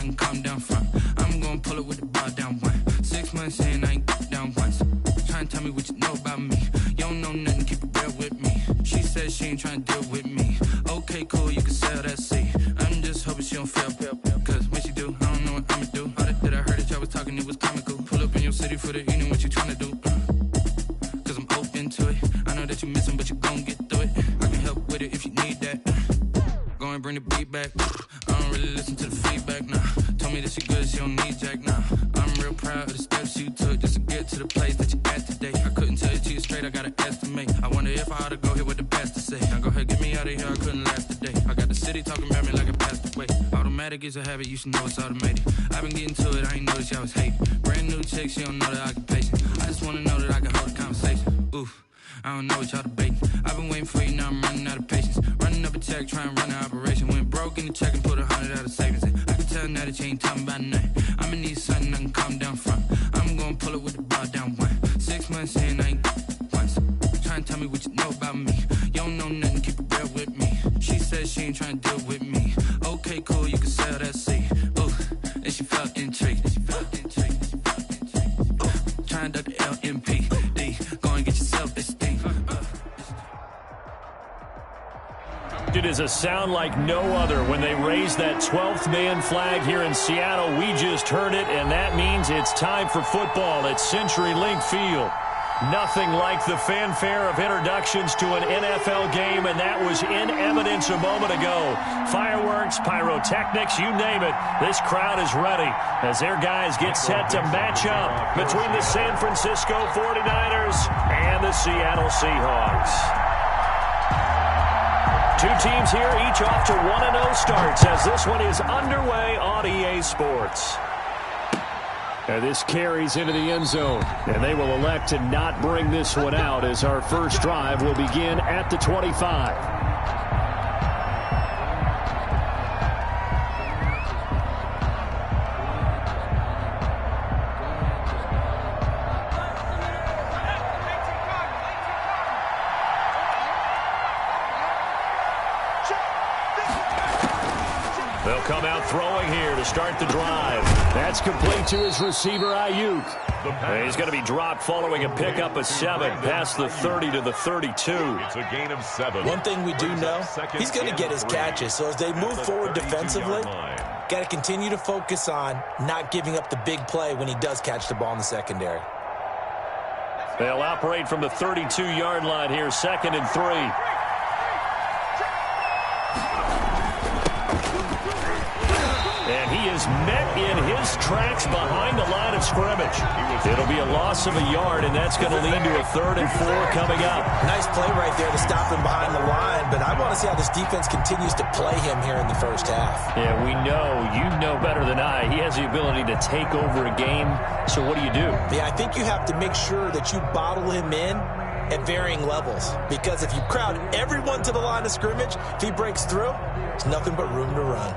and calm down front. I'm gonna pull it with the bar down one. 6 months in, I ain't down once. Try and tell me what you know about me. You don't know nothing, keep it real with me. She said she ain't trying to deal with me. Okay, cool, you can sell that seat. I'm just hoping she don't fail. Cause when she do, I don't know what I'ma do. All that I heard that y'all was talking, it was comical. Pull up in your city for the evening, what you trying to do? Cause I'm open to it. I know that you missing, but you gon' get through it. I can help with it if you need that. Go and bring the beat back. I don't really listen to the feedback, nah. Told me that she good, she don't need Jack, nah. I'm real proud of the steps you took just to get to the place that you at today. I couldn't tell it to you straight, I gotta estimate. I wonder if I ought to go here with the pastor say. Now go ahead, get me out of here, I couldn't last today. I got the city talking about me like I passed away. Automatic is a habit, you should know it's automated. I've been getting to it, I ain't noticed y'all was hating. Brand new chick, she don't know the occupation. I just wanna know that I can hold a conversation. Oof, I don't know what y'all debating. I've been waiting for you, now I'm running out of patience. Running up a check, trying to run an operation. Went broke in the check and put 100 out of savings in. I can tell now that you ain't talking about nothing. I'ma need something I can calm down front. I'm gonna pull it with the bar down one. 6 months in, I ain't once. Try and tell me what you know about me. You don't know nothing, keep it real with me. She said she ain't trying to deal with me. Okay, cool, you can sell that seat. Ooh, and she felt intrigued. Trying to duck the LMPD. Go and get yourself this thing. It is a sound like no other when they raise that 12th man flag here in Seattle. We just heard it, and that means it's time for football at CenturyLink Field. Nothing like the fanfare of introductions to an NFL game, and that was in evidence a moment ago. Fireworks, pyrotechnics, you name it. This crowd is ready as their guys get set to match up between the San Francisco 49ers and the Seattle Seahawks. Two teams here, each off to 1-0 starts as this one is underway on EA Sports. And this carries into the end zone, and they will elect to not bring this one out as our first drive will begin at the 25. They'll come out throwing here to start the drive. That's complete to his receiver, Ayuk. And he's going to be dropped following a pickup of 7 past the 30 to the 32. It's a gain of 7. One thing we do know, he's going to get his catches. So as they move forward defensively, got to continue to focus on not giving up the big play when he does catch the ball in the secondary. They'll operate from the 32-yard line here, 2nd and 3. And he is met in his tracks behind the line of scrimmage. It'll be a loss of a yard, and that's going to lead to a 3rd and 4 coming up. Nice play right there to stop him behind the line, but I want to see how this defense continues to play him here in the first half. Yeah, we know, you know better than I, he has the ability to take over a game. So what do you do? Yeah, I think you have to make sure that you bottle him in at varying levels, because if you crowd everyone to the line of scrimmage, if he breaks through, there's nothing but room to run.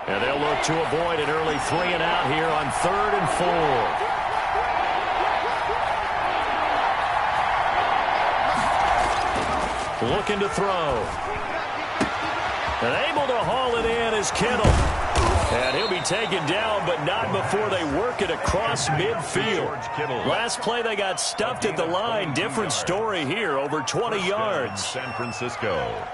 And they'll look to avoid an early 3 and out here on 3rd and 4. Looking to throw. And able to haul it in is Kittle. And he'll be taken down, but not before they work it across midfield. Last play they got stuffed at the line. Different story here, over 20 yards. San Francisco.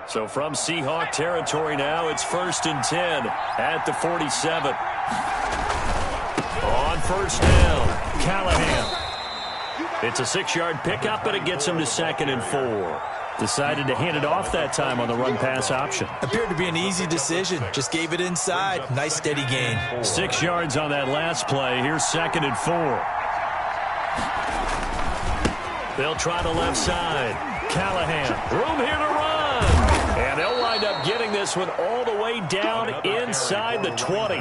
So from Seahawk territory now, it's 1st and 10 at the 47. On 1st down, Callahan. It's a 6-yard pickup, and it gets him to 2nd and 4. Decided to hand it off that time on the run-pass option. Appeared to be an easy decision. Just gave it inside. Nice, steady gain. 6 yards on that last play. Here's 2nd and 4. They'll try the left side. Callahan, room here to run. And they'll wind up getting this one all the way down inside the 20.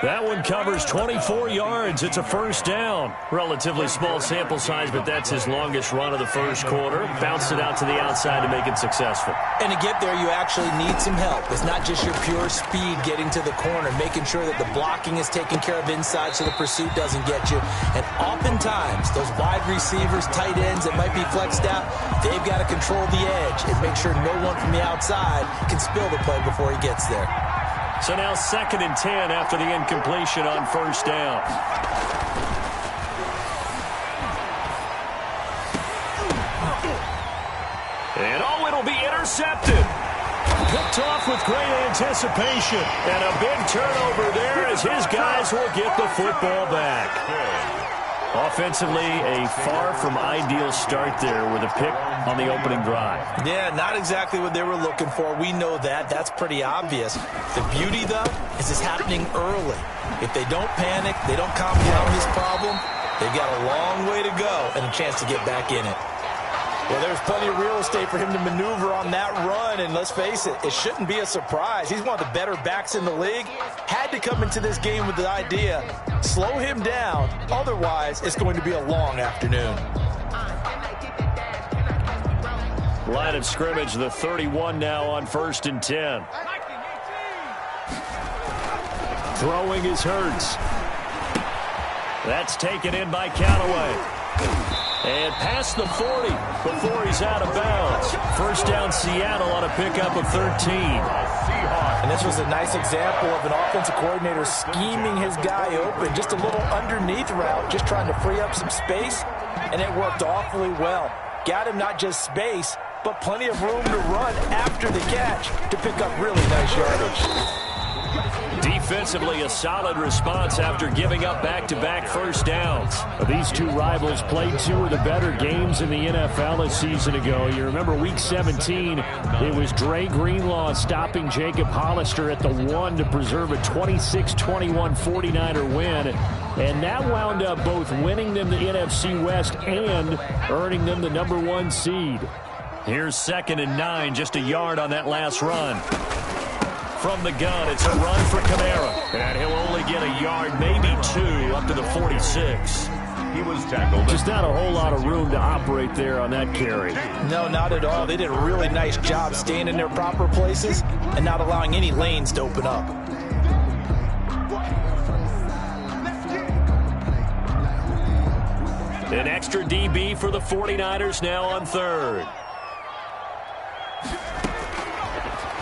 That one covers 24 yards. It's a first down. Relatively small sample size, but that's his longest run of the first quarter. Bounced it out to the outside to make it successful. And to get there, you actually need some help. It's not just your pure speed getting to the corner, making sure that the blocking is taken care of inside so the pursuit doesn't get you. And oftentimes, those wide receivers, tight ends that might be flexed out, they've got to control the edge and make sure no one from the outside can spill the play before he gets there. So now 2nd and 10 after the incompletion on first down. And it'll be intercepted. Picked off with great anticipation. And a big turnover there as his guys will get the football back. Offensively, a far from ideal start there with a pick on the opening drive. Yeah, not exactly what they were looking for. We know that. That's pretty obvious. The beauty, though, is it's happening early. If they don't panic, they don't compound this problem, they've got a long way to go and a chance to get back in it. Well, there's plenty of real estate for him to maneuver on that run, and let's face it, it shouldn't be a surprise. He's one of the better backs in the league. Had to come into this game with the idea, slow him down, otherwise it's going to be a long afternoon. Line of scrimmage, the 31 now on 1st and 10. Throwing is Hurts. That's taken in by Callaway. And past the 40 before he's out of bounds. First down Seattle on a pickup of 13. And this was a nice example of an offensive coordinator scheming his guy open. Just a little underneath route, just trying to free up some space. And it worked awfully well. Got him not just space, but plenty of room to run after the catch to pick up really nice yardage. Defensively, a solid response after giving up back-to-back first downs. These two rivals played two of the better games in the NFL a season ago. You remember Week 17, it was Dre Greenlaw stopping Jacob Hollister at the 1 to preserve a 26-21 49er win. And that wound up both winning them the NFC West and earning them the #1 seed. Here's 2nd and 9, just a yard on that last run. From the gun, it's a run for Kamara. And he'll only get a yard, maybe 2, up to the 46. He was tackled. Just not a whole lot of room to operate there on that carry. No, not at all. They did a really nice job staying in their proper places and not allowing any lanes to open up. An extra DB for the 49ers now on 3rd.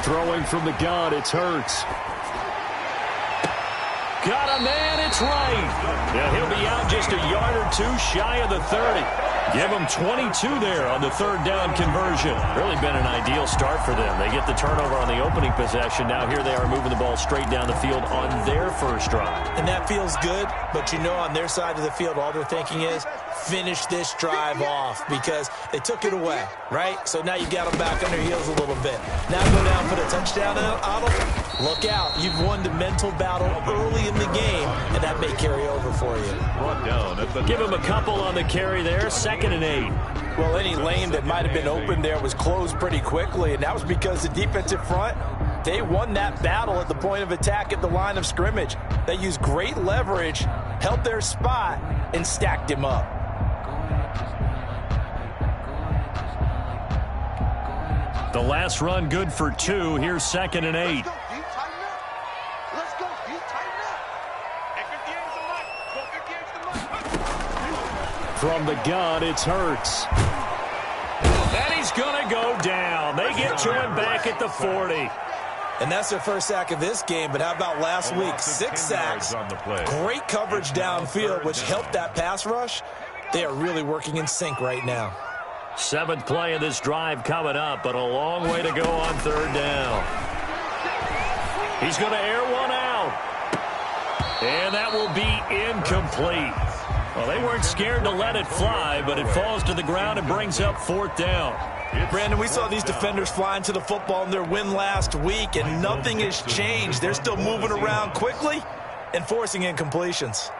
Throwing from the gun, it's Hurts. Got a man, it's right. Yeah, he'll be out just a yard or 2 shy of the 30. Give him 22 there on the 3rd down conversion. Really been an ideal start for them. They get the turnover on the opening possession. Now here they are moving the ball straight down the field on their first drive. And that feels good, but you know on their side of the field, all they're thinking is finish this drive off because they took it away, right? So now you got them back on their heels a little bit. Now go down for the touchdown, Otto. Look out. You've won the mental battle early in the game, and that may carry over for you. Brought down at the Give him a couple on the carry there. 2nd and 8. Well, any lane that might have been open there was closed pretty quickly, and that was because the defensive front, they won that battle at the point of attack at the line of scrimmage. They used great leverage, held their spot, and stacked him up. The last run good for 2. Here's 2nd and 8. From the gun, it's Hurts. And he's going to go down. They get to him back at the 40. And that's their first sack of this game, but how about last week? 6 sacks, great coverage downfield, which helped that pass rush. They are really working in sync right now. 7th play of this drive coming up, but a long way to go on 3rd down. He's going to air one out. And that will be incomplete. Well, they weren't scared to let it fly, but it falls to the ground and brings up 4th down. Brandon, we saw these defenders flying to the football in their win last week, and nothing has changed. They're still moving around quickly and forcing incompletions.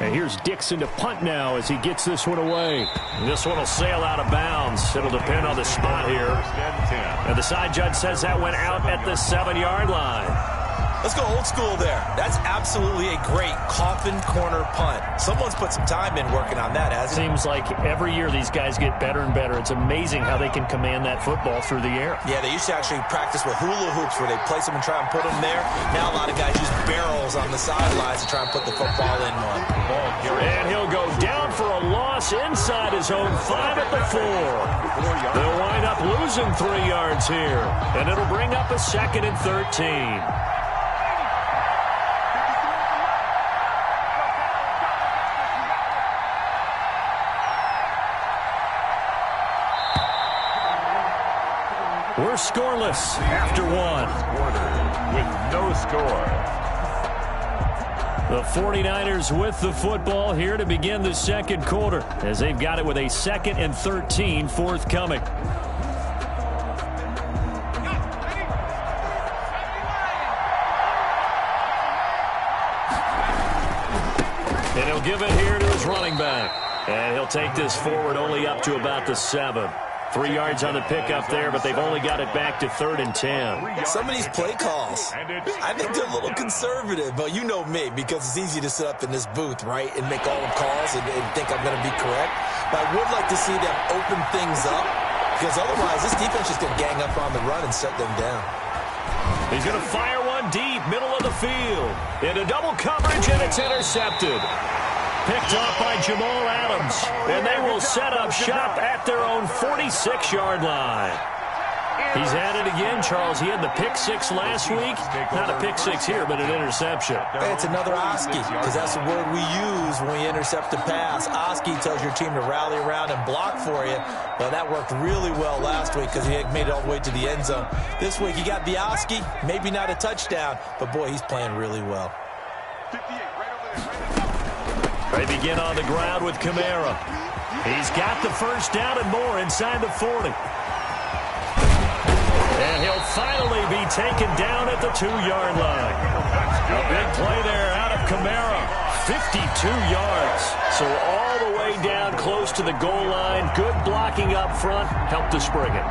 And here's Dixon to punt now as he gets this one away. And this one will sail out of bounds. It'll depend on the spot here. And the side judge says that went out at the 7-yard line. Let's go old school there. That's absolutely a great coffin corner punt. Someone's put some time in working on that, hasn't it? Seems like every year these guys get better and better. It's amazing how they can command that football through the air. Yeah, they used to actually practice with hula hoops where they place them and try and put them there. Now a lot of guys use barrels on the sidelines to try and put the football in one. And he'll go down for a loss inside his own 5 at the 4. They'll wind up losing 3 yards here. And it'll bring up a 2nd and 13. We're scoreless after 1. With no score. The 49ers with the football here to begin the second quarter as they've got it with a 2nd and 13 forthcoming. And he'll give it here to his running back. And he'll take this forward only up to about the 7. 3 yards on the pickup there, but they've only got it back to 3rd and 10. Some of these play calls, I think they're a little conservative, but you know me, because it's easy to sit up in this booth, right, and make all the calls and think I'm going to be correct. But I would like to see them open things up, because otherwise this defense is going to gang up on the run and shut them down. He's going to fire one deep, middle of the field. Into double coverage, and it's intercepted. Picked off by Jamal Adams. And they will set up shop at their own 46-yard line. He's had it again, Charles. He had the pick 6 last week. Not a pick 6 here, but an interception. It's another Oski, because that's the word we use when we intercept a pass. Oski tells your team to rally around and block for you. Well, that worked really well last week because he made it all the way to the end zone. This week, you got the Oski, maybe not a touchdown, but, boy, he's playing really well. They begin on the ground with Kamara. He's got the first down and more inside the 40. And he'll finally be taken down at the 2-yard line. A big play there out of Kamara. 52 yards. So all the way down close to the goal line. Good blocking up front. Helped to spring it.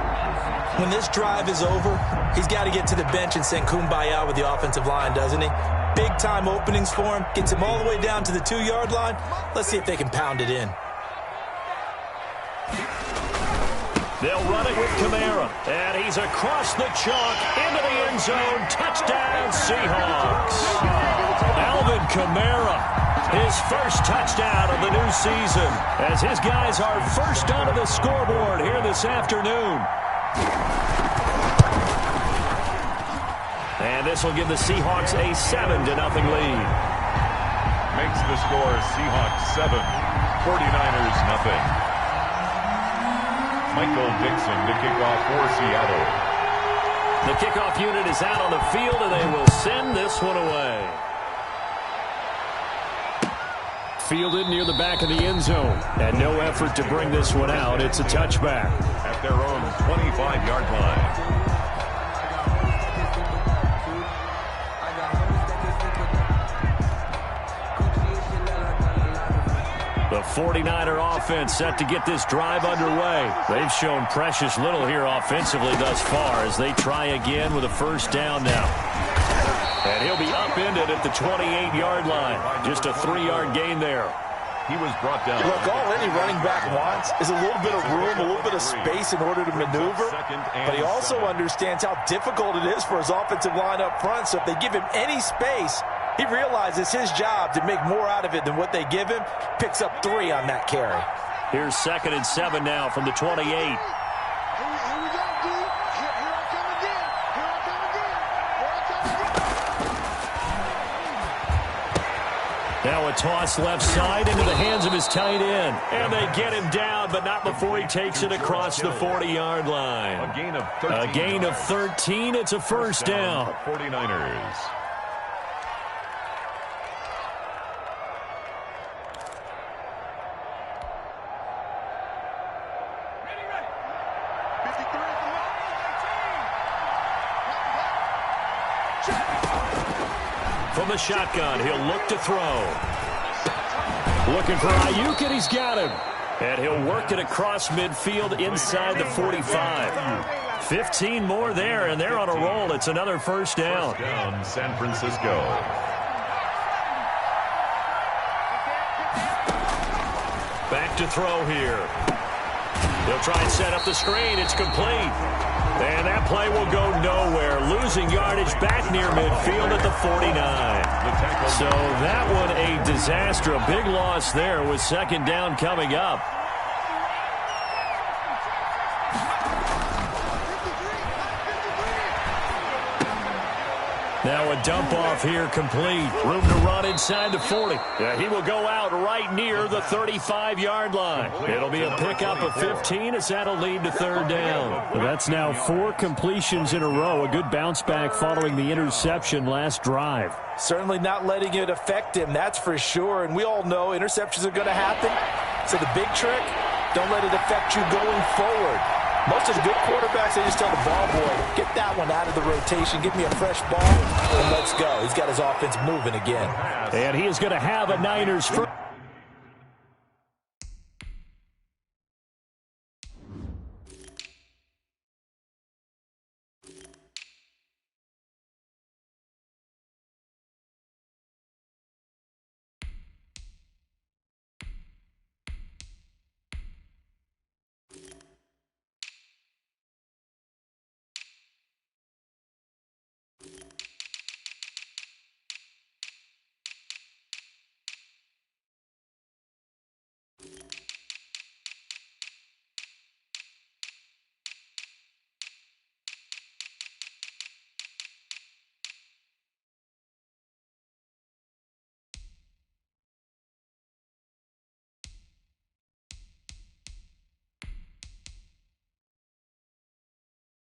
When this drive is over, he's got to get to the bench and sing Kumbaya with the offensive line, doesn't he? Big-time openings for him. Gets him all the way down to the 2-yard line. Let's see if they can pound it in. They'll run it with Kamara. And he's across the chalk into the end zone. Touchdown, Seahawks. Alvin Kamara, his first touchdown of the new season, as his guys are first onto the scoreboard here this afternoon. And this will give the Seahawks a 7-0 lead. Makes the score Seahawks 7, 49ers 0. Michael Dixon to kick off for Seattle. The kickoff unit is out on the field, and they will send this one away. Fielded near the back of the end zone. And no effort to bring this one out. It's a touchback. At their own 25-yard line. The 49er offense set to get this drive underway. They've shown precious little here offensively thus far as they try again with a first down now. And he'll be upended at the 28-yard line. Just a 3-yard gain there. He was brought down. Look, all any running back wants is a little bit of room, a little bit of space in order to maneuver. But he also understands how difficult it is for his offensive line up front. So if they give him any space, he realizes his job to make more out of it than what they give him. Picks up 3 on that carry. Here's 2nd and 7 now from the 28. Now a toss left side into the hands of his tight end. And they get him down, but not before he takes it across the 40-yard line. A gain of 13. A gain of 13. It's a first down. 49ers. From the shotgun, he'll look to throw. Looking for Ayuk, and he's got him. And he'll work it across midfield inside the 45. 15 more there, and they're on a roll. It's another first down. First down, San Francisco. Back to throw here. He'll try and set up the screen. It's complete. And that play will go nowhere. Losing yardage back near midfield at the 49. So that one a disaster. A big loss there with second down coming up. Now a dump off here complete. Room to run inside the 40. Yeah, he will go out right near the 35-yard line. It'll be a pickup of 15 as that'll lead to third down. Well, that's now 4 completions in a row. A good bounce back following the interception last drive. Certainly not letting it affect him, that's for sure. And we all know interceptions are going to happen. So the big trick, don't let it affect you going forward. Most of the good quarterbacks, they just tell the ball boy, get that one out of the rotation, give me a fresh ball, and let's go. He's got his offense moving again. And he is going to have a Niners first.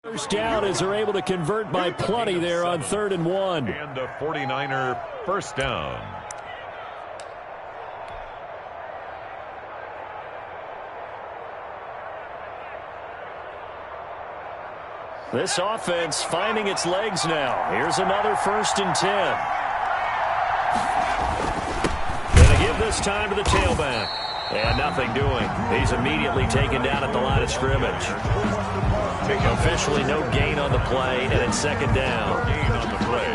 First down as they're able to convert by plenty there on 3rd and 1. And a 49er first down. This offense finding its legs now. Here's another 1st and 10. Going to give this time to the tailback. And nothing doing. He's immediately taken down at the line of scrimmage. Officially no gain on the play, and it's second down. Gain on the play.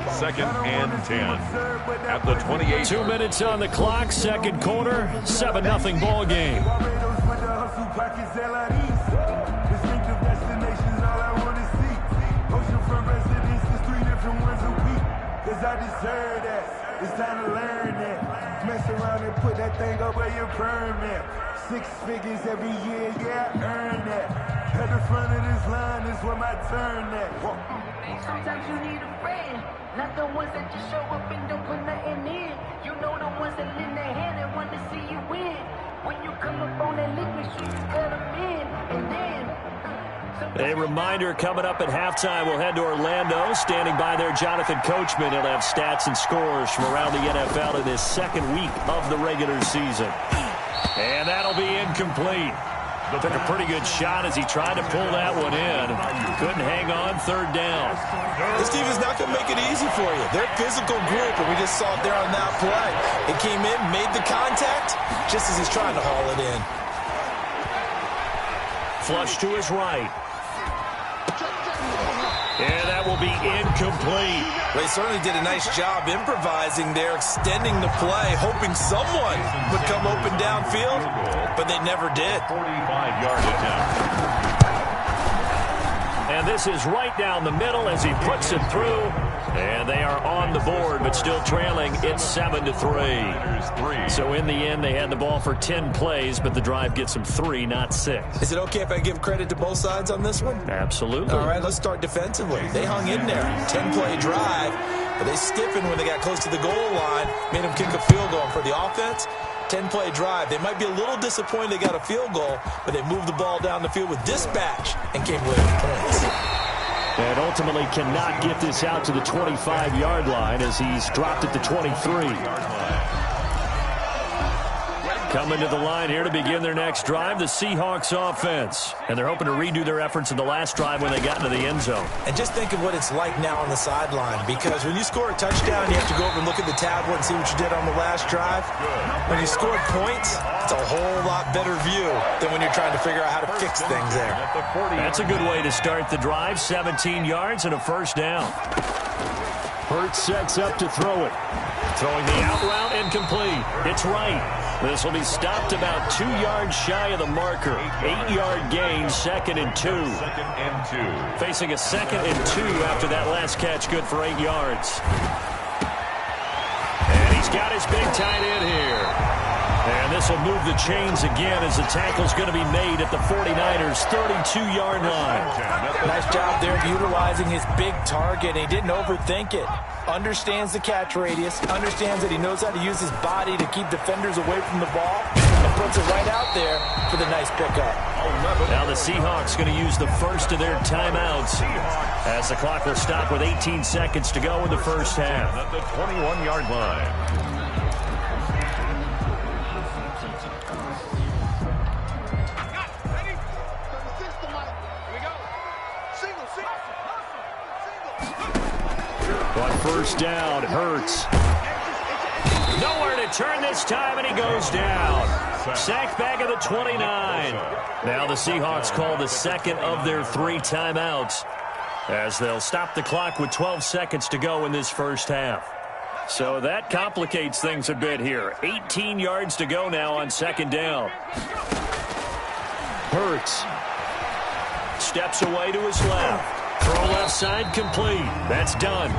2nd and 10. At the 28. 2 minutes on the clock, second quarter, 7-0 ball game. It's time to learn that. Mess around and put that thing up where you burn that. 6 figures every year, yeah, I earn that. At the front of this line is where my turn at. Sometimes you need a friend, not the ones that just show up and don't put nothing in. You know the ones that lend their hand and want to see you win. When you come up on that liquid, you cut them in, and then... A reminder coming up at halftime, we'll head to Orlando. Standing by there, Jonathan Coachman. He'll have stats and scores from around the NFL in his second week of the regular season. And that'll be incomplete. Took a pretty good shot as he tried to pull that one in. Couldn't hang on, 3rd down. This team is not going to make it easy for you. They're a physical group, and we just saw it there on that play. It came in, made the contact, just as he's trying to haul it in. Flush to his right. And that will be incomplete. They certainly did a nice job improvising there, extending the play, hoping someone would come open downfield, but they never did. 45-yard attempt. And this is right down the middle as he puts it through. And they are on the board, but still trailing. It's 7-3. So in the end, they had the ball for 10 plays, but the drive gets them 3, not 6. Is it okay if I give credit to both sides on this one? Absolutely. All right, let's start defensively. They hung in there. 10-play drive, but they stiffened when they got close to the goal line, made them kick a field goal. And for the offense, 10-play drive. They might be a little disappointed they got a field goal, but they moved the ball down the field with dispatch and came away with points. And ultimately cannot get this out to the 25-yard line as he's dropped at the 23. Coming to the line here to begin their next drive, the Seahawks offense. And they're hoping to redo their efforts in the last drive when they got into the end zone. And just think of what it's like now on the sideline, because when you score a touchdown, you have to go over and look at the tablet and see what you did on the last drive. When you scored points, it's a whole lot better view than when you're trying to figure out how to fix things there. That's a good way to start the drive. 17 yards and a first down. Hurts sets up to throw it. Throwing the out route incomplete. It's right. This will be stopped about 2 yards shy of the marker. 8-yard gain, 2nd and 2. Facing a 2nd and 2 after that last catch, good for 8 yards. And he's got his big tight end here. And this will move the chains again as the tackle's going to be made at the 49ers' 32-yard line. Nice job there of utilizing his big target. He didn't overthink it. Understands the catch radius, understands that he knows how to use his body to keep defenders away from the ball, and puts it right out there for the nice pickup. Now the Seahawks going to use the first of their timeouts as the clock will stop with 18 seconds to go in the first half. At the 21-yard line. On first down, Hurts. Nowhere to turn this time, and he goes down. Sacked back at the 29. Now the Seahawks call the second of their 3 timeouts as they'll stop the clock with 12 seconds to go in this first half. So that complicates things a bit here. 18 yards to go now on second down. Hurts steps away to his left. Throw left side complete. That's done.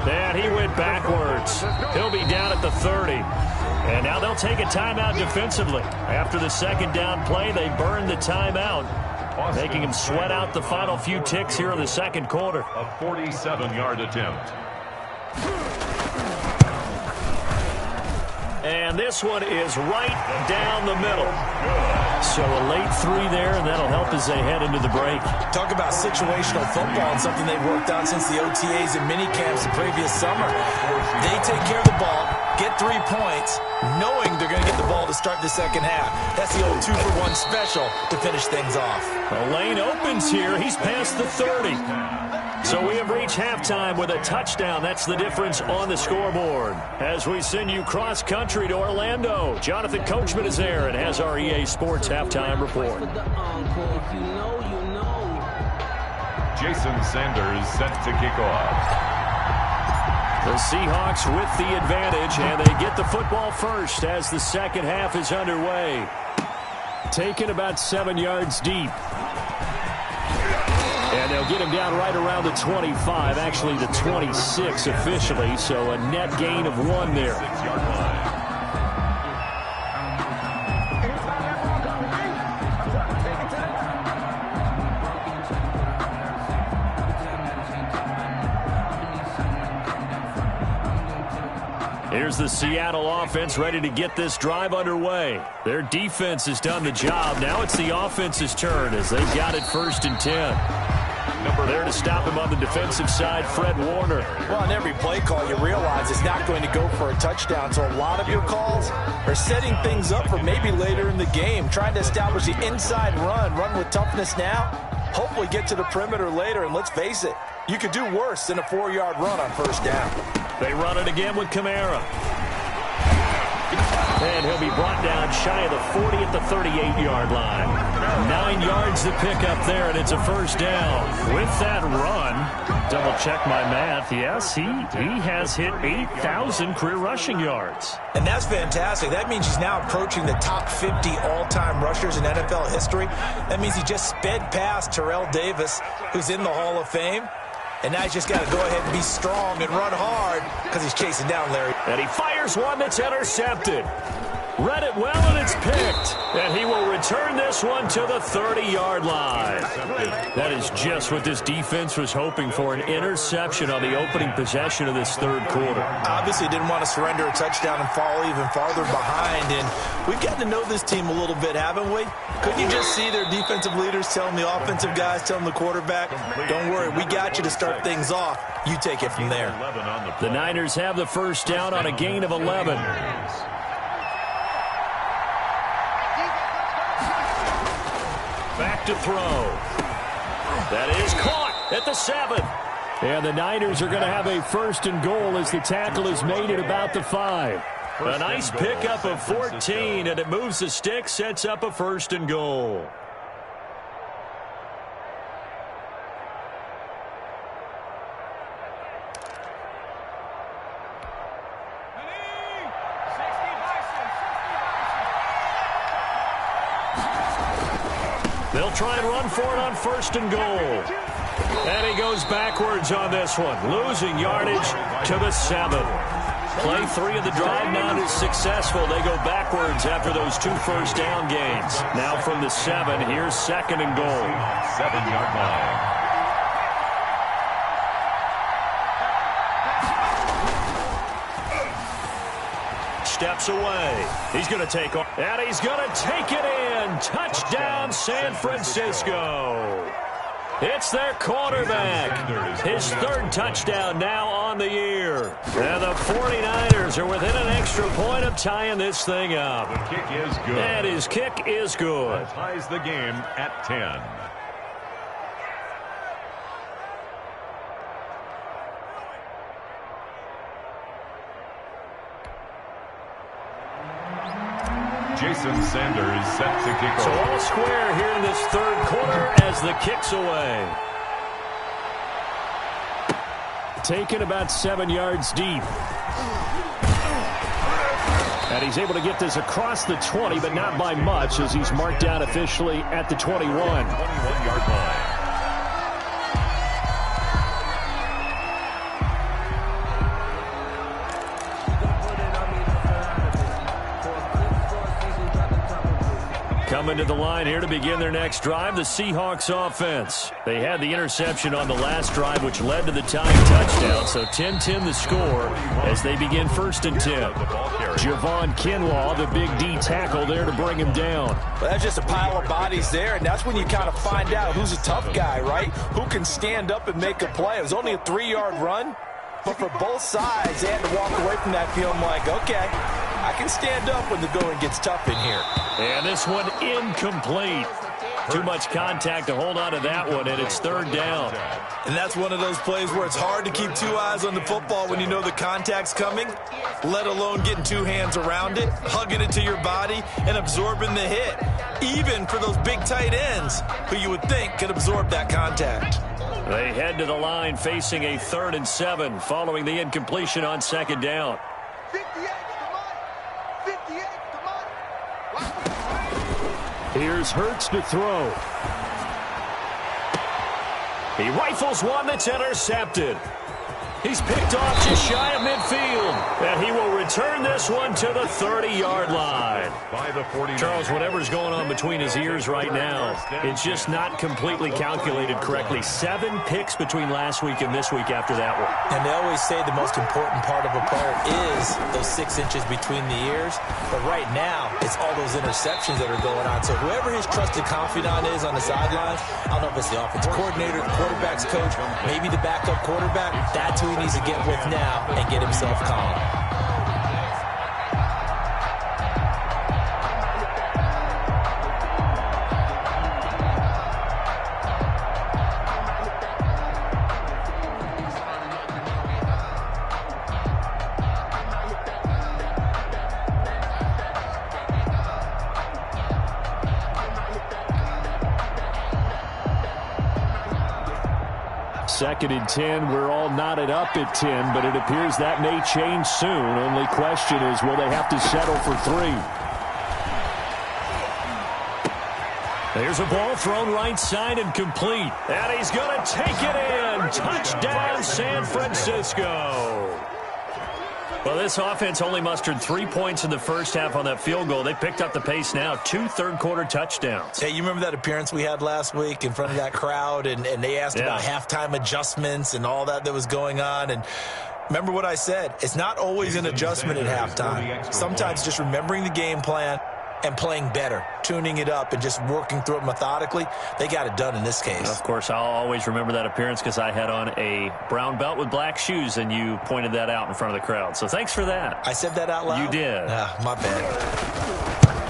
And he went backwards. He'll be down at the 30. And now they'll take a timeout defensively. After the second down play, they burn the timeout, making him sweat out the final few ticks here in the second quarter. A 47-yard attempt. And this one is right down the middle. So a late 3 there, and that'll help as they head into the break. Talk about situational football and something they've worked on since the OTAs and mini camps the previous summer. They take care of the ball, get 3 points, knowing they're going to get the ball to start the second half. That's the old 2-for-1 special to finish things off. The lane opens here. He's past the 30. So we have reached halftime with a touchdown. That's the difference on the scoreboard. As we send you cross-country to Orlando, Jonathan Coachman is there and has our EA Sports halftime report. Jason Sanders set to kick off. The Seahawks with the advantage, and they get the football first as the second half is underway. Taken about 7 yards deep. And they'll get him down right around the 25, actually the 26 officially, so a net gain of 1 there. 6-yard line. Here's the Seattle offense ready to get this drive underway. Their defense has done the job. Now it's the offense's turn as they've got it 1st and 10. There to stop him on the defensive side, Fred Warner. Well, on every play call, you realize it's not going to go for a touchdown. So a lot of your calls are setting things up for maybe later in the game, trying to establish the inside run with toughness now, hopefully get to the perimeter later. And let's face it, you could do worse than a 4-yard run on first down. They run it again with Kamara. And he'll be brought down shy of the 40 at the 38-yard line. 9 yards to pick up there, and it's a first down. With that run, double-check my math, yes, he has hit 8,000 career rushing yards. And that's fantastic. That means he's now approaching the top 50 all-time rushers in NFL history. That means he just sped past Terrell Davis, who's in the Hall of Fame. And now he's just got to go ahead and be strong and run hard because he's chasing down Larry. And he fires one that's intercepted. Read it well, and it's picked. And he will return this one to the 30-yard line. That is just what this defense was hoping for, an interception on the opening possession of this third quarter. Obviously didn't want to surrender a touchdown and fall even farther behind. And we've gotten to know this team a little bit, haven't we? Couldn't you just see their defensive leaders telling the offensive guys, telling the quarterback, don't worry, we got you to start things off. You take it from there. The Niners have the first down on a gain of 11. back to throw. That is caught at the 7. And the Niners are going to have a 1st and goal as the tackle is made at about the 5. A nice pickup of 14, and it moves the stick, sets up a 1st and goal. They'll try and run for it on 1st and goal. And he goes backwards on this one, losing yardage to the 7. Play 3 of the drive not as successful. They go backwards after those 2 first down gains. Now from the 7, here's 2nd and goal. 7-yard line. Steps away. He's going to take off. And he's going to take it in. Touchdown, San Francisco. It's their quarterback. His 3rd touchdown now on the year. And the 49ers are within an extra point of tying this thing up. The kick is good. And his kick is good. That ties the game at 10. Jason Sanders set to kick off. So all square here in this 3rd quarter as the kick's away. Taken about 7 yards deep. And he's able to get this across the 20, but not by much as he's marked down officially at the 21. 21-yard line. Coming to the line here to begin their next drive, the Seahawks offense. They had the interception on the last drive, which led to the tying touchdown. So 10-10 the score as they begin 1st and 10. Javon Kinlaw, the big D tackle there to bring him down. Well, that's just a pile of bodies there, and that's when you kind of find out who's a tough guy, right? Who can stand up and make a play. It was only a 3-yard run, but for both sides, they had to walk away from that feeling like, okay, I can stand up when the going gets tough in here. And this one incomplete. Too much contact to hold on to that one, and it's 3rd down. And that's one of those plays where it's hard to keep 2 eyes on the football when you know the contact's coming, let alone getting 2 hands around it, hugging it to your body, and absorbing the hit, even for those big tight ends who you would think could absorb that contact. They head to the line facing a 3rd and 7 following the incompletion on 2nd down. 58, come on. 58, come on. Here's Hurts to throw. He rifles one that's intercepted. He's picked off just shy of midfield. And he will return this one to the 30-yard line. Charles, whatever's going on between his ears right now, it's just not completely calculated correctly. 7 picks between last week and this week after that one. And they always say the most important part of a player is those 6 inches between the ears. But right now, it's all those interceptions that are going on. So whoever his trusted confidant is on the sidelines, I don't know if it's the offensive coordinator, the quarterback's coach, maybe the backup quarterback, that's who he needs to get with now and get himself calm. Second and 10, we're all knotted up at 10, but it appears that may change soon. Only question is, will they have to settle for 3? There's a ball thrown right side and complete. And he's going to take it in. Touchdown, San Francisco. Well, this offense only mustered 3 points in the first half on that field goal. They picked up the pace now. 2 third-quarter touchdowns. Hey, you remember that appearance we had last week in front of that crowd, and they asked about halftime adjustments and all that was going on, and remember what I said. It's not always an adjustment at halftime. Sometimes just remembering the game plan and playing better, tuning it up and just working through it methodically. They got it done in this case. Of course, I'll always remember that appearance because I had on a brown belt with black shoes, and you pointed that out in front of the crowd. So thanks for that. I said that out loud? You did. My bad.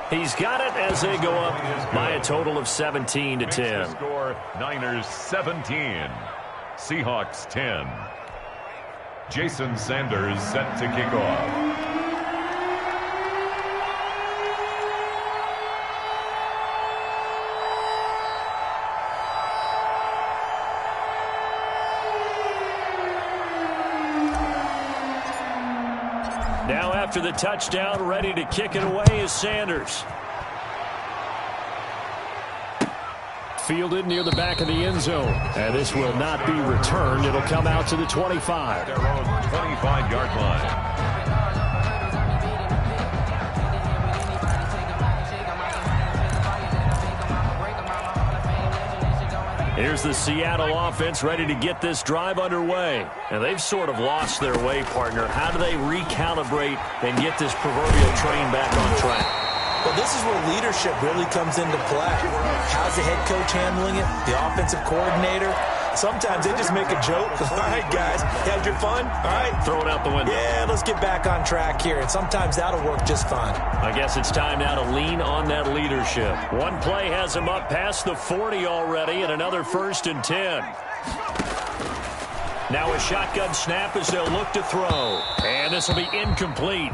He's got it as they go up by a total of 17-10. Score Niners 17, Seahawks 10. Jason Sanders set to kick off. Now after the touchdown, ready to kick it away is Sanders. Fielded near the back of the end zone. And this will not be returned. It'll come out to the 25. Their own 25-yard line. Here's the Seattle offense ready to get this drive underway. And they've sort of lost their way, partner. How do they recalibrate and get this proverbial train back on track? Well, this is where leadership really comes into play. How's the head coach handling it? The offensive coordinator? Sometimes they just make a joke. All right, guys, you had your fun? All right. Throw it out the window. Yeah, let's get back on track here. And sometimes that'll work just fine. I guess it's time now to lean on that leadership. One play has him up past the 40 already, and another 1st and 10. Now a shotgun snap as they'll look to throw. And this will be incomplete.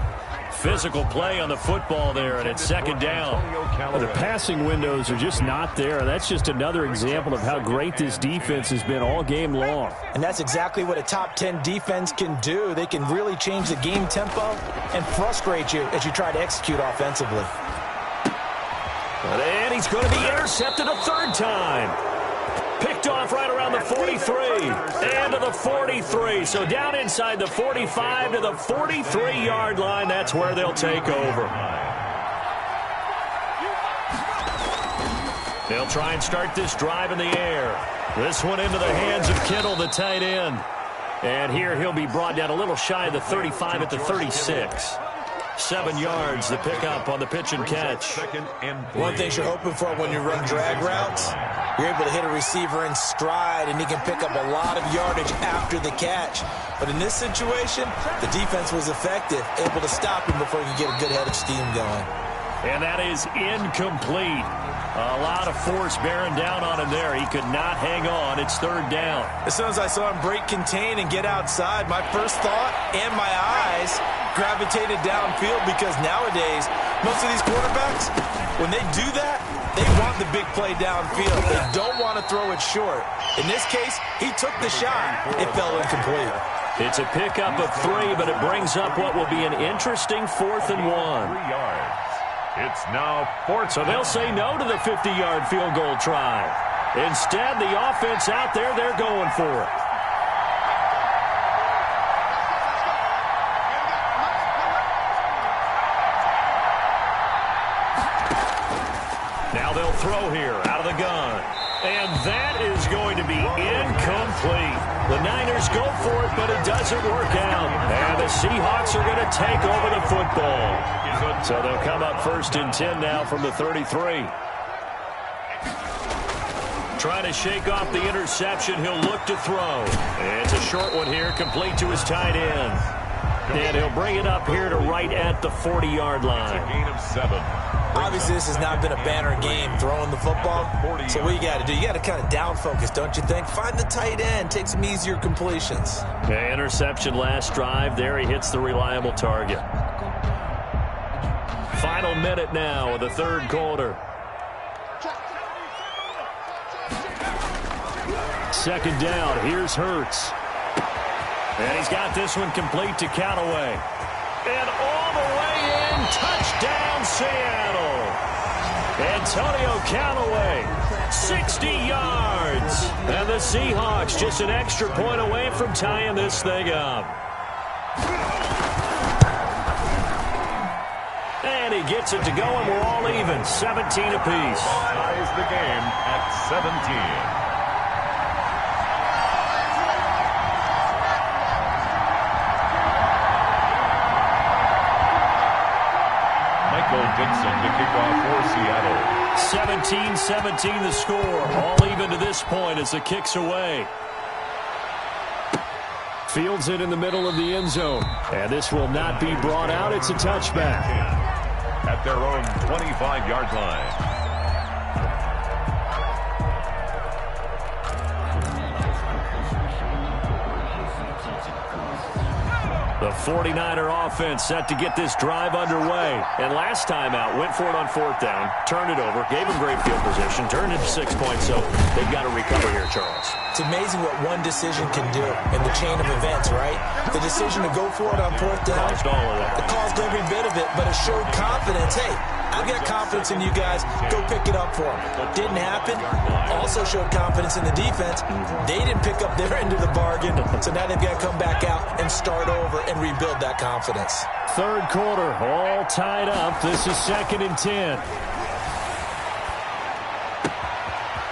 Physical play on the football there, and it's 2nd down. Well, the passing windows are just not there. That's just another example of how great this defense has been all game long. And that's exactly what a top 10 defense can do. They can really change the game tempo and frustrate you as you try to execute offensively. And he's going to be intercepted a 3rd time. Picked off right around the 43 and to the 43. So down inside the 45 to the 43-yard line. That's where they'll take over. They'll try and start this drive in the air. This one into the hands of Kittle, the tight end. And here he'll be brought down a little shy of the 35 at the 36. 7 yards, the pickup on the pitch and catch. One thing you're hoping for when you run drag routes, you're able to hit a receiver in stride, and he can pick up a lot of yardage after the catch. But in this situation, the defense was effective, able to stop him before he could get a good head of steam going. And that is incomplete. A lot of force bearing down on him there. He could not hang on. It's 3rd down. As soon as I saw him break contain and get outside, my first thought and my eyes gravitated downfield, because nowadays, most of these quarterbacks, when they do that, they want the big play downfield. They don't want to throw it short. In this case, he took the shot. It fell incomplete. It's a pickup of 3, but it brings up what will be an interesting 4th and 1. 3 yards. It's now 4th. So they'll say no to the 50-yard field goal try. Instead, the offense out there, they're going for it. Now they'll throw here out of the gun. And that is going to be incomplete. The Niners go for it, but it doesn't work out. And the Seahawks are going to take over the football. So they'll come up 1st and 10 now from the 33. Trying to shake off the interception. He'll look to throw. It's a short one here, complete to his tight end. And he'll bring it up here to right at the 40-yard line. It's a gain of 7. Obviously, this has not been a banner game throwing the football. So what you got to do, you got to kind of down focus, don't you think? Find the tight end, take some easier completions. Yeah, interception last drive. There he hits the reliable target. Final minute now of the 3rd quarter. 2nd down. Here's Hurts. And he's got this one complete to Callaway. And all the way in, touchdown Seattle. Antonio Callaway, 60 yards. And the Seahawks just an extra point away from tying this thing up. And he gets it to go, and we're all even, 17 apiece. Ties the game at 17. Dixon to kick off for Seattle. 17-17 the score. All even to this point as the kick's away. Fields it in the middle of the end zone. And this will not be brought out. It's a touchback. At at their own 25-yard line. The 49er offense set to get this drive underway. And last time out, went for it on 4th down, turned it over, gave them great field position, turned it to 6 points, so they've got to recover here, Charles. It's amazing what one decision can do in the chain of events, right? The decision to go for it on 4th down, it caused every bit of it, but it showed confidence. Hey, I've got confidence in you guys. Go pick it up for them. Didn't happen. Also showed confidence in the defense. They didn't pick up their end of the bargain, so now they've got to come back out and start over and rebuild that confidence. Third quarter, all tied up. This is 2nd and 10.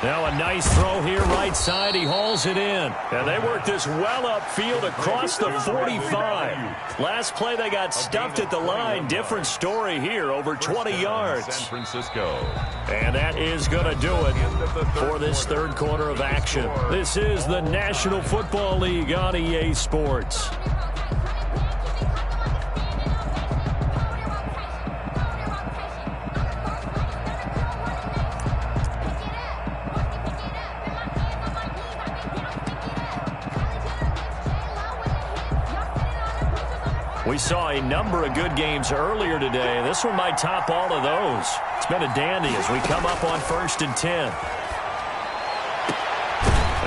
Now a nice throw here, right side. He hauls it in. And they work this well upfield across the 45. Last play, they got stuffed at the line. Different story here, over 20 yards. San Francisco. And that is going to do it for this third quarter of action. This is the National Football League on EA Sports. We saw a number of good games earlier today. This one might top all of those. It's been a dandy as we come up on 1st and 10.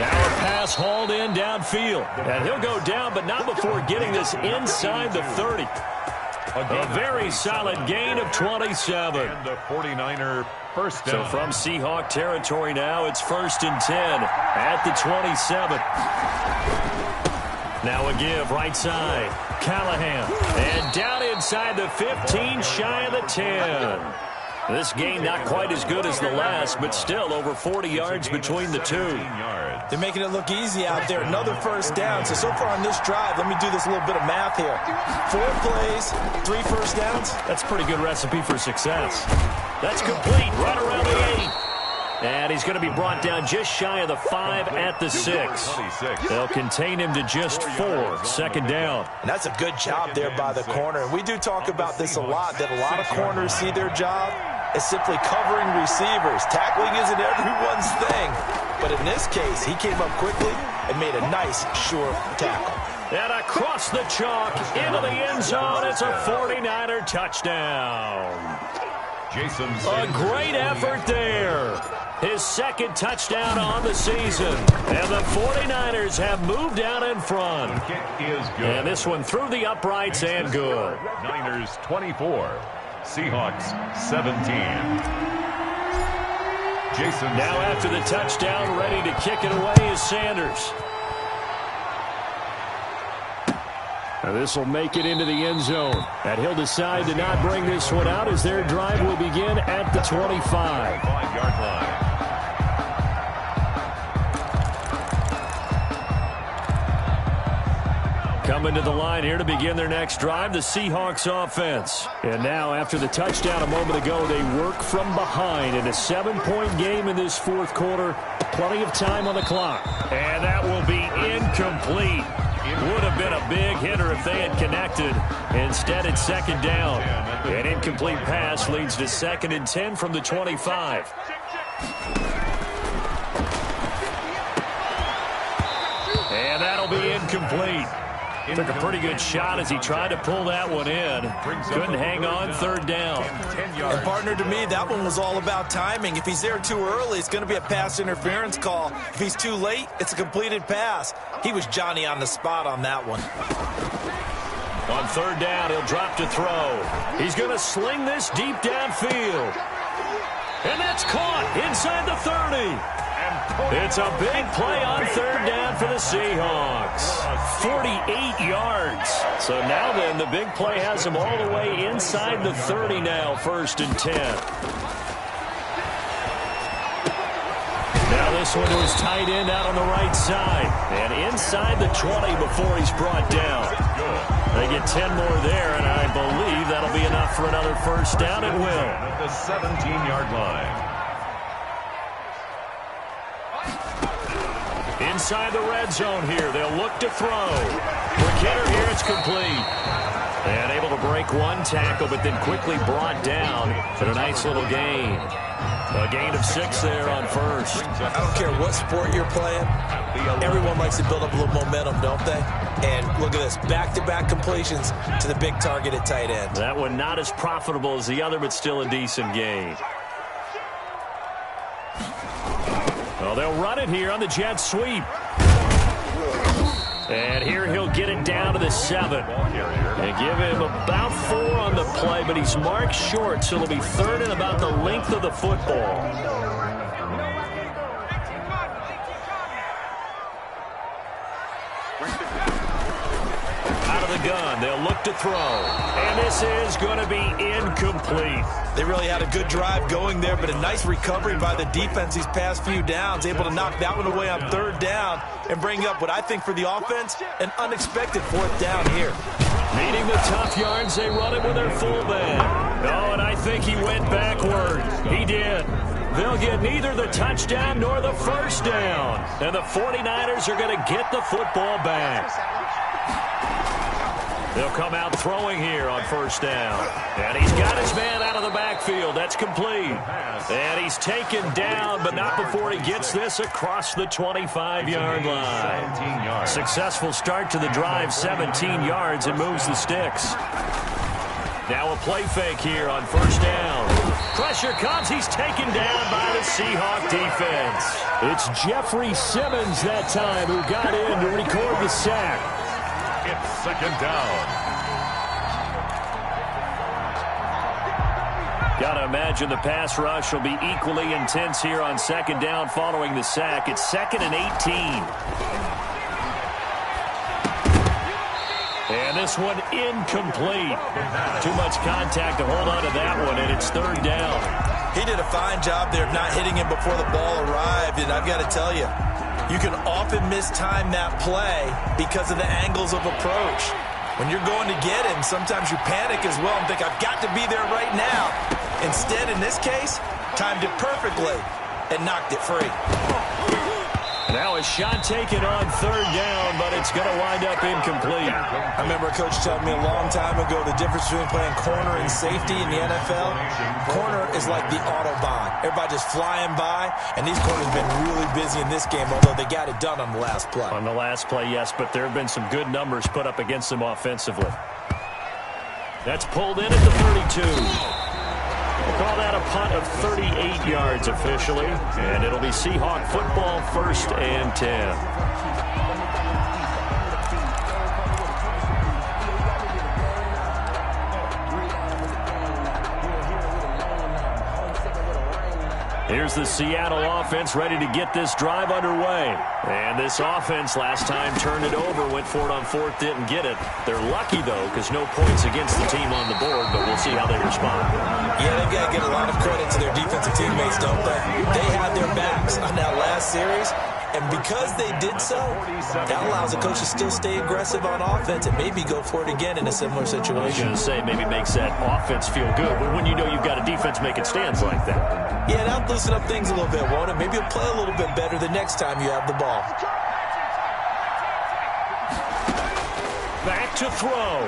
Now a pass hauled in downfield. And he'll go down, but not before getting this inside the 30. A very solid gain of 27. And the 49er first down. So from Seahawk territory now, it's 1st and 10 at the 27. Now a give right side. Callahan. And down inside the 15, shy of the 10. This game not quite as good as the last, but still over 40 yards between the two. They're making it look easy out there. Another first down. So far on this drive, let me do this little bit of math here. 4 plays, 3 first downs. That's a pretty good recipe for success. That's complete. Right around the 8. And he's going to be brought down just shy of the 5 at the 6. They'll contain him to just 4. 2nd down. And that's a good job there by the corner. And we do talk about this a lot, that a lot of corners see their job as simply covering receivers. Tackling isn't everyone's thing. But in this case, he came up quickly and made a nice, sure tackle. And across the chalk, into the end zone, it's a 49er touchdown. A great effort there. His 2nd touchdown on the season. And the 49ers have moved out in front. The kick is good. And this one through the uprights and good. Niners 24, Seahawks 17. Jason. Now after the touchdown, ready to kick it away is Sanders. Now this will make it into the end zone. And he'll decide to not bring this one out as their drive will begin at the 25. 5-yard line. Coming to the line here to begin their next drive, the Seahawks offense. And now after the touchdown a moment ago, they work from behind in a 7-point game in this 4th quarter. Plenty of time on the clock. And that will be incomplete. It would have been a big hitter if they had connected. Instead, it's 2nd down. An incomplete pass leads to 2nd and 10 from the 25. And that'll be incomplete. Took a pretty good shot as he tried to pull that one in. Couldn't hang on. 3rd down. And partner, to me, that one was all about timing. If he's there too early, it's going to be a pass interference call. If he's too late, it's a completed pass. He was Johnny on the spot on that one. On 3rd down, he'll drop to throw. He's going to sling this deep downfield. And that's caught inside the 30. It's a big play on 3rd down for the Seahawks. 48 yards. So now then, the big play has them all the way inside the 30 now, 1st and 10. Now this one to his tight end out on the right side. And inside the 20 before he's brought down. They get 10 more there, and I believe that'll be enough for another 1st down. It will. At the 17-yard line. Inside the red zone here. They'll look to throw. For Kenner here, it's complete. And able to break one tackle, but then quickly brought down for a nice little gain. A gain of 6 there on first. I don't care what sport you're playing. Everyone likes to build up a little momentum, don't they? And look at this, back-to-back completions to the big target at tight end. That one not as profitable as the other, but still a decent gain. Well, they'll run it here on the jet sweep. And here he'll get it down to the 7. And give him about 4 on the play, but he's marked short, so it'll be 3rd and about the length of the football. Out of the gun, they'll look to throw. And this is going to be incomplete. They really had a good drive going there, but a nice recovery by the defense these past few downs, able to knock that one away on 3rd down and bring up what I think for the offense, an unexpected 4th down here. Needing the tough yards, they run it with their fullback. Oh, and I think he went backward. He did. They'll get neither the touchdown nor the first down. And the 49ers are going to get the football back. They'll come out throwing here on 1st down. And he's got his man out of the backfield. That's complete. And he's taken down, but not before he gets this across the 25-yard line. Successful start to the drive, 17 yards, and moves the sticks. Now a play fake here on 1st down. Pressure comes. He's taken down by the Seahawk defense. It's Jeffrey Simmons that time who got in to record the sack. It's 2nd down. Got to imagine the pass rush will be equally intense here on 2nd down following the sack. It's 2nd and 18. And this one incomplete. Too much contact to hold on to that one, and it's 3rd down. He did a fine job there of not hitting him before the ball arrived, and I've got to tell you, you can often mistime that play because of the angles of approach. When you're going to get him, sometimes you panic as well and think, I've got to be there right now. Instead, in this case, timed it perfectly and knocked it free. Now a shot taken on 3rd down, but it's going to wind up incomplete. I remember a coach telling me a long time ago the difference between playing corner and safety in the NFL. Corner is like the Autobahn. Everybody just flying by, and these corners have been really busy in this game, although they got it done on the last play. On the last play, yes, but there have been some good numbers put up against them offensively. That's pulled in at the 32. We'll call that a punt of 38 yards officially, and it'll be Seahawk football, 1st and 10. Here's the Seattle offense ready to get this drive underway. And this offense last time turned it over, went for it on 4th, didn't get it. They're lucky, though, because no points against the team on the board, but we'll see how they respond. Yeah, they've got to give a lot of credit to their defensive teammates, don't they? They had their backs on that last series, and because they did so, that allows the coach to still stay aggressive on offense and maybe go for it again in a similar situation. I was going to say, maybe makes that offense feel good, but when you know you've got a defense making stands like that. Yeah, that'll loosen up things a little bit, won't it? Maybe you'll play a little bit better the next time you have the ball. Back to throw.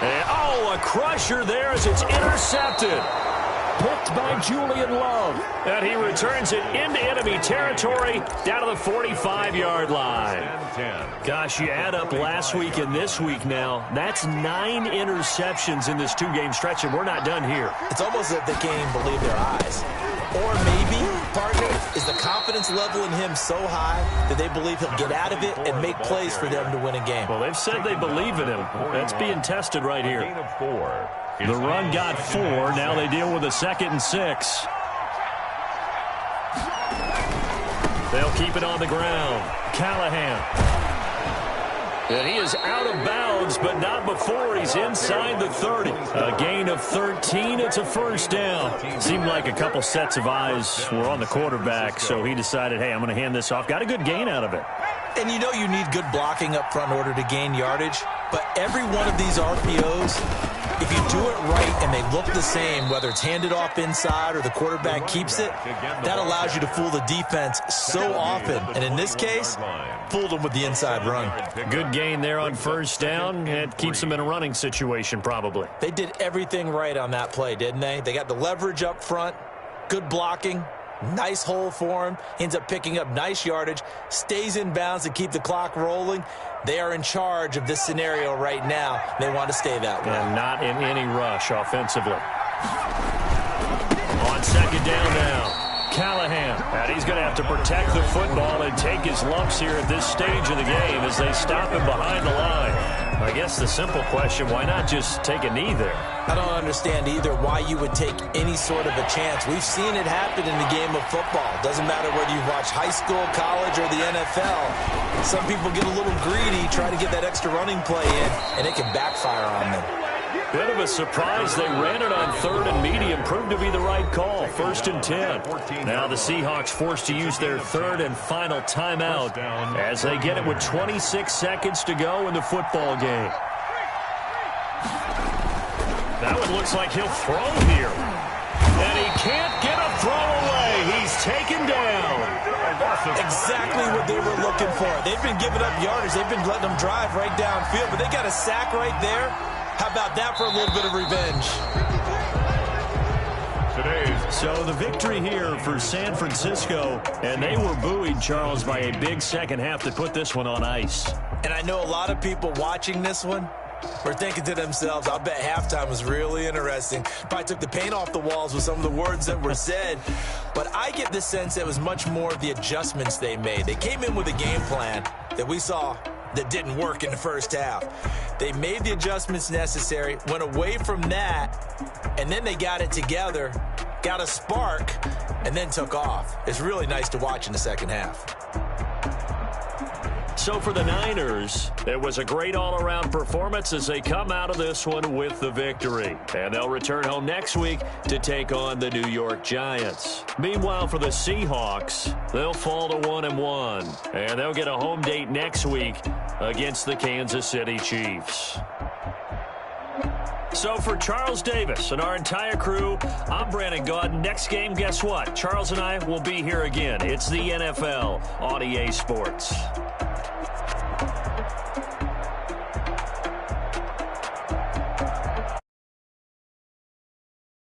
And, oh, a crusher there as it's intercepted. Picked by Julian Love. And he returns it into enemy territory down to the 45-yard line. Gosh, you add up last week and this week now. That's 9 interceptions in this 2-game stretch, and we're not done here. It's almost as if they can't even believe their eyes. Or maybe, partner, is the confidence level in him so high that they believe he'll get out of it and make plays for them to win a game. Well, they've said they believe in him. That's being tested right here. The run got 4. Now they deal with a 2nd and 6. They'll keep it on the ground. Callahan. And he is out of bounds, but not before he's inside the 30. A gain of 13. It's a 1st down. Seemed like a couple sets of eyes were on the quarterback, so he decided, hey, I'm going to hand this off. Got a good gain out of it. And you know you need good blocking up front in order to gain yardage, but every one of these RPOs If you do it right and they look the same, whether it's handed off inside or the quarterback keeps it, that allows you to fool the defense so often. And in this case, fooled them with the inside run. Good gain there on first down. It keeps them in a running situation probably. They did everything right on that play, didn't they? They got the leverage up front, good blocking, nice hole for him, ends up picking up nice yardage, stays in bounds to keep the clock rolling. They are in charge of this scenario right now. They want to stay that way. And not in any rush offensively. On second down now, Callahan. And he's going to have to protect the football and take his lumps here at this stage of the game as they stop him behind the line. I guess the simple question, why not just take a knee there? I don't understand either why you would take any sort of a chance. We've seen it happen in the game of football. Doesn't matter whether you watch high school, college, or the NFL. Some people get a little greedy, try to get that extra running play in, and it can backfire on them. Bit of a surprise. They ran it on third and medium. Proved to be the right call. 1st and 10. Now the Seahawks forced to use their third and final timeout as they get it with 26 seconds to go in the football game. That one looks like he'll throw here. And he can't get a throw away. He's taken down. Exactly what they were looking for. They've been giving up yardage. They've been letting them drive right downfield, but they got a sack right there. How about that for a little bit of revenge? So the victory here for San Francisco, and they were buoyed, Charles, by a big second half that put this one on ice. And I know a lot of people watching this one were thinking to themselves, I'll bet halftime was really interesting. Probably took the paint off the walls with some of the words that were said. But I get the sense it was much more of the adjustments they made. They came in with a game plan that we saw that didn't work in the first half. They made the adjustments necessary, went away from that, and then they got it together, got a spark, and then took off. It's really nice to watch in the second half. So for the Niners, it was a great all-around performance as they come out of this one with the victory. And they'll return home next week to take on the New York Giants. Meanwhile, for the Seahawks, they'll fall to 1-1. And they'll get a home date next week against the Kansas City Chiefs. So for Charles Davis and our entire crew, I'm Brandon Gaudin. Next game, guess what? Charles and I will be here again. It's the NFL on EA Sports.